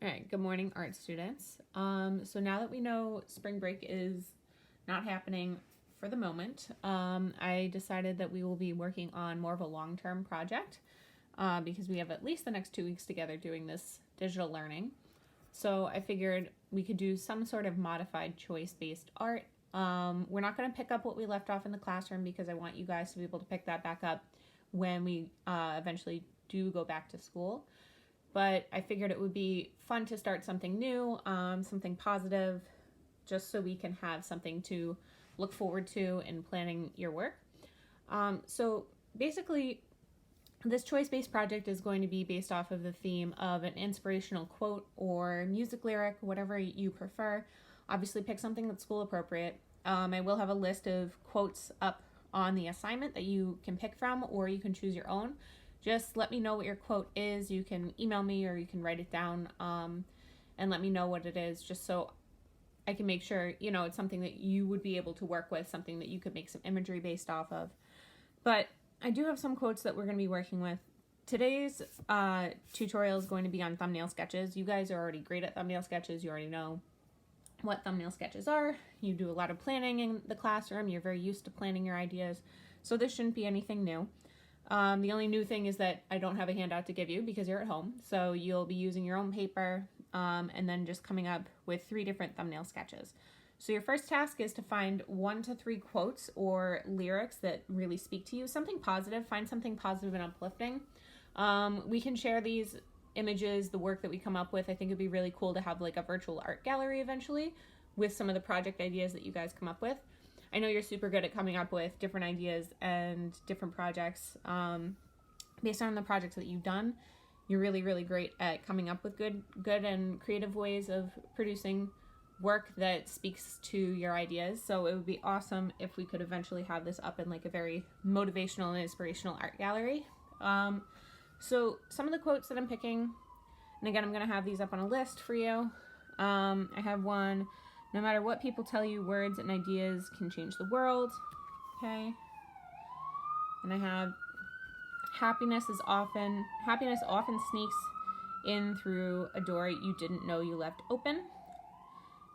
All right, good morning, art students. So now that we know spring break is not happening for the moment, I decided that we will be working on more of a long-term project because we have at least the next 2 weeks together doing this digital learning. So I figured we could do some sort of modified choice-based art. We're not going to pick up what we left off in the classroom because I want you guys to be able to pick that back up when we eventually do go back to school. But I figured it would be fun to start something new, something positive, just so we can have something to look forward to in planning your work. So basically, this choice-based project is going to be based off of the theme of an inspirational quote or music lyric, whatever you prefer. Obviously, pick something that's school appropriate. I will have a list of quotes up on the assignment that you can pick from, or you can choose your own. Just let me know what your quote is. You can email me or you can write it down and let me know what it is, just so I can make sure, it's something that you would be able to work with, something that you could make some imagery based off of. But I do have some quotes that we're going to be working with. Today's tutorial is going to be on thumbnail sketches. You guys are already great at thumbnail sketches. You already know what thumbnail sketches are. You do a lot of planning in the classroom. You're very used to planning your ideas. So this shouldn't be anything new. The only new thing is that I don't have a handout to give you because you're at home. So you'll be using your own paper and then just coming up with 3 different thumbnail sketches. So your first task is to find 1 to 3 quotes or lyrics that really speak to you. Something positive. Find something positive and uplifting. We can share these images, the work that we come up with. I think it'd be really cool to have like a virtual art gallery eventually with some of the project ideas that you guys come up with. I know you're super good at coming up with different ideas and different projects based on the projects that you've done. You're really, really great at coming up with good and creative ways of producing work that speaks to your ideas. So it would be awesome if we could eventually have this up in like a very motivational and inspirational art gallery. So some of the quotes that I'm picking, and again, I'm going to have these up on a list for you. I have one: no matter what people tell you, words and ideas can change the world. Okay. And I have happiness often sneaks in through a door you didn't know you left open.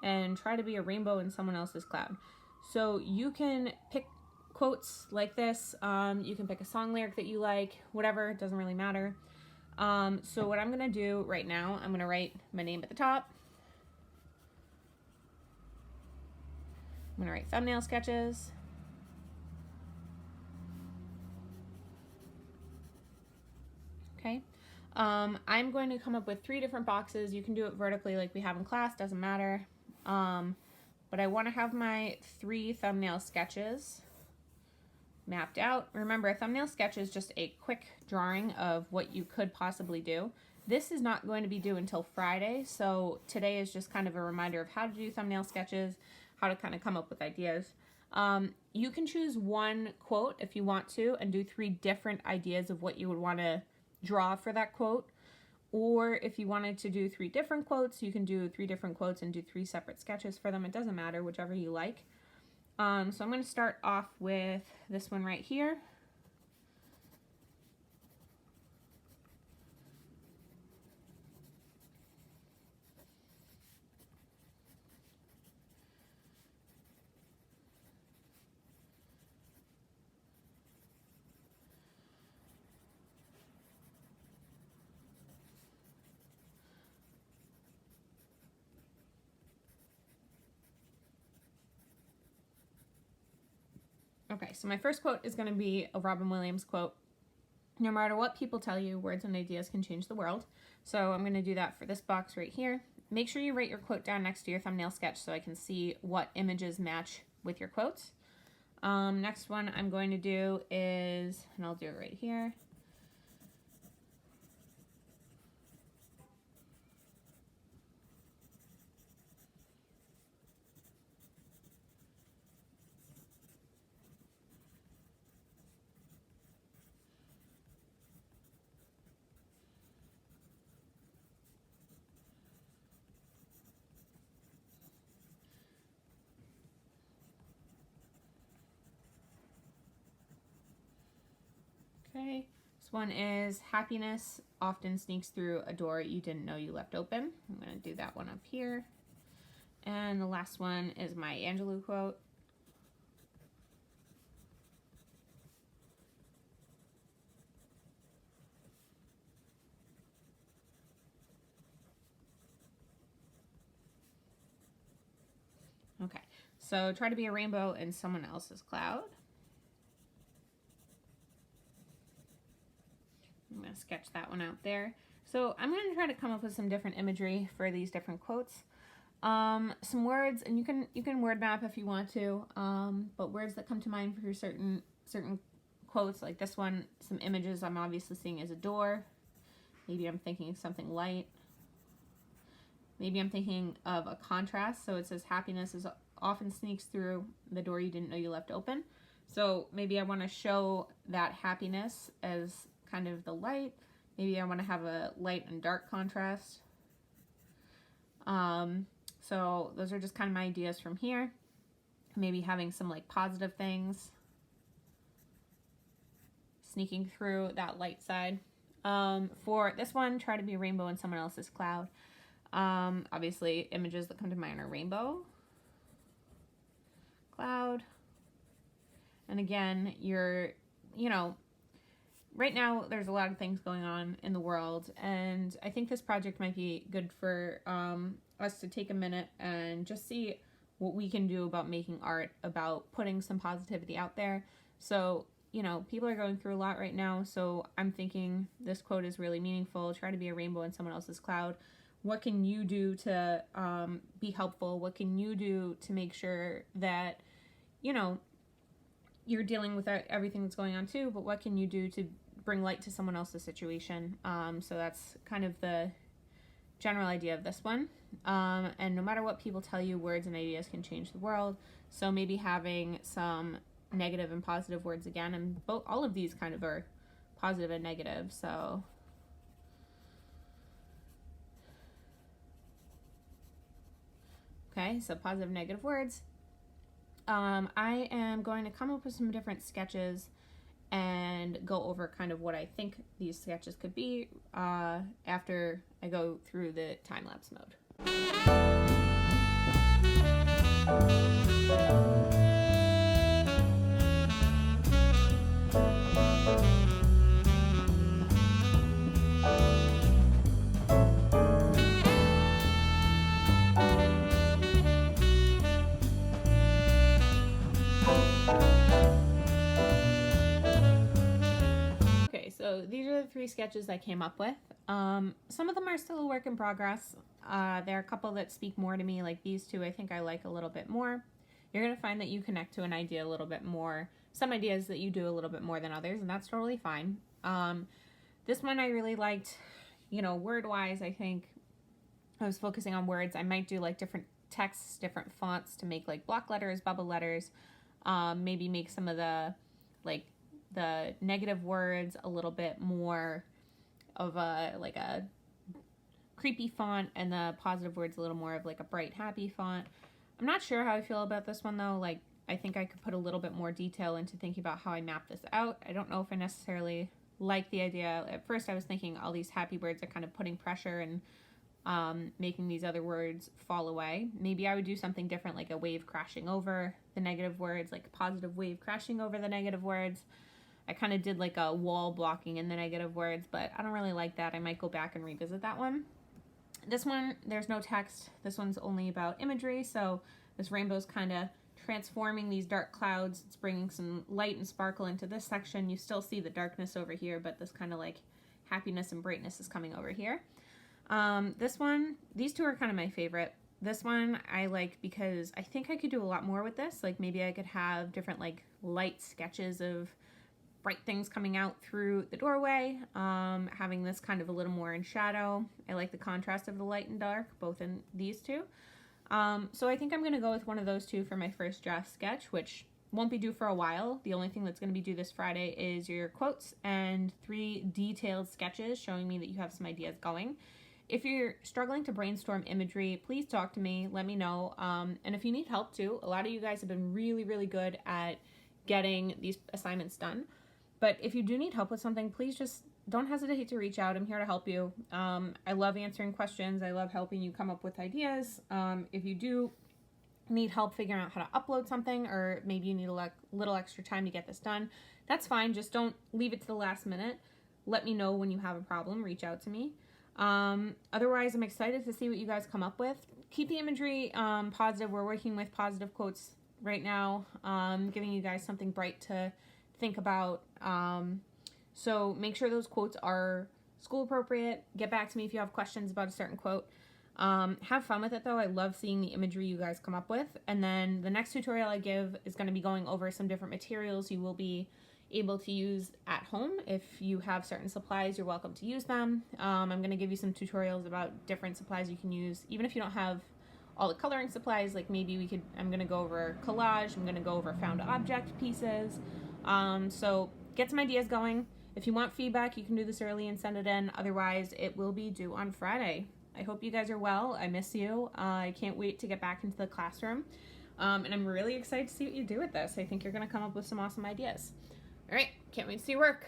And try to be a rainbow in someone else's cloud. So you can pick quotes like this. You can pick a song lyric that you like, whatever, it doesn't really matter. So what I'm going to do right now, I'm going to write my name at the top. I'm going to write thumbnail sketches. Okay. I'm going to come up with 3 different boxes. You can do it vertically like we have in class, doesn't matter. But I want to have my 3 thumbnail sketches mapped out. Remember, a thumbnail sketch is just a quick drawing of what you could possibly do. This is not going to be due until Friday, so today is just kind of a reminder of how to do thumbnail sketches, how to kind of come up with ideas. You can choose 1 quote if you want to and do 3 different ideas of what you would want to draw for that quote. Or if you wanted to do 3 different quotes, you can do 3 different quotes and do 3 separate sketches for them. It doesn't matter, whichever you like. So I'm going to start off with this one right here. Okay, so my first quote is going to be a Robin Williams quote. No matter what people tell you, words and ideas can change the world. So I'm going to do that for this box right here. Make sure you write your quote down next to your thumbnail sketch so I can see what images match with your quotes. Next one I'm going to do is, and I'll do it right here. Okay, so one is happiness often sneaks through a door you didn't know you left open. I'm going to do that one up here. And the last one is my Angelou quote. Okay, so try to be a rainbow in someone else's cloud. I'm going to sketch that one out there. So I'm going to try to come up with some different imagery for these different quotes. Some words, and you can word map if you want to, but words that come to mind for certain quotes, like this one, some images I'm obviously seeing as a door. Maybe I'm thinking of something light. Maybe I'm thinking of a contrast, so it says happiness is often sneaks through the door you didn't know you left open. So maybe I want to show that happiness as kind of the light. Maybe I want to have a light and dark contrast. So those are just kind of my ideas from here. Maybe having some like positive things sneaking through that light side. For this one, try to be a rainbow in someone else's cloud. Obviously, images that come to mind are rainbow, cloud, and again, right now there's a lot of things going on in the world, and I think this project might be good for us to take a minute and just see what we can do about making art, about putting some positivity out there. So, people are going through a lot right now, so I'm thinking this quote is really meaningful. Try to be a rainbow in someone else's cloud. What can you do to be helpful? What can you do to make sure that, you're dealing with everything that's going on too, but what can you do to bring light to someone else's situation? So that's kind of the general idea of this one. And no matter what people tell you, words and ideas can change the world. So maybe having some negative and positive words again, and all of these kind of are positive and negative, so... Okay, so positive, negative words. I am going to come up with some different sketches and go over kind of what I think these sketches could be after I go through the time-lapse mode. So these are the 3 sketches I came up with. Some of them are still a work in progress. There are a couple that speak more to me, like these 2 I think I like a little bit more. You're going to find that you connect to an idea a little bit more. Some ideas that you do a little bit more than others, and that's totally fine. This one I really liked, word-wise. I think I was focusing on words. I might do like different texts, different fonts to make like block letters, bubble letters. Maybe make some of the negative words a little bit more of a creepy font, and the positive words a little more of like a bright, happy font. I'm not sure how I feel about this one though. Like, I think I could put a little bit more detail into thinking about how I map this out. I don't know if I necessarily like the idea. At first I was thinking all these happy words are kind of putting pressure and making these other words fall away. Maybe I would do something different, like a wave crashing over the negative words, like a positive wave crashing over the negative words. I kind of did like a wall blocking in the negative words, but I don't really like that. I might go back and revisit that one. This one, there's no text. This one's only about imagery, so this rainbow's kind of transforming these dark clouds. It's bringing some light and sparkle into this section. You still see the darkness over here, but this kind of like happiness and brightness is coming over here. This one, these 2 are kind of my favorite. This one I like because I think I could do a lot more with this. Like maybe I could have different like light sketches of bright things coming out through the doorway, having this kind of a little more in shadow. I like the contrast of the light and dark, both in these 2. So I think I'm going to go with one of those 2 for my first draft sketch, which won't be due for a while. The only thing that's going to be due this Friday is your quotes and 3 detailed sketches showing me that you have some ideas going. If you're struggling to brainstorm imagery, please talk to me, let me know. And if you need help too, a lot of you guys have been really, really good at getting these assignments done. But if you do need help with something, please just don't hesitate to reach out. I'm here to help you. I love answering questions. I love helping you come up with ideas. If you do need help figuring out how to upload something, or maybe you need a little extra time to get this done, that's fine. Just don't leave it to the last minute. Let me know when you have a problem. Reach out to me. Otherwise, I'm excited to see what you guys come up with. Keep the imagery positive. We're working with positive quotes right now, giving you guys something bright to think about. So make sure those quotes are school appropriate. Get back to me if you have questions about a certain quote. Have fun with it though. I love seeing the imagery you guys come up with. And then the next tutorial I give is going to be going over some different materials you will be able to use at home. If you have certain supplies, you're welcome to use them. I'm going to give you some tutorials about different supplies you can use, even if you don't have all the coloring supplies. Like maybe I'm going to go over collage, I'm going to go over found object pieces. So get some ideas going. If you want feedback, you can do this early and send it in. Otherwise, it will be due on Friday. I hope you guys are well. I miss you. I can't wait to get back into the classroom. And I'm really excited to see what you do with this. I think you're going to come up with some awesome ideas. All right, can't wait to see your work.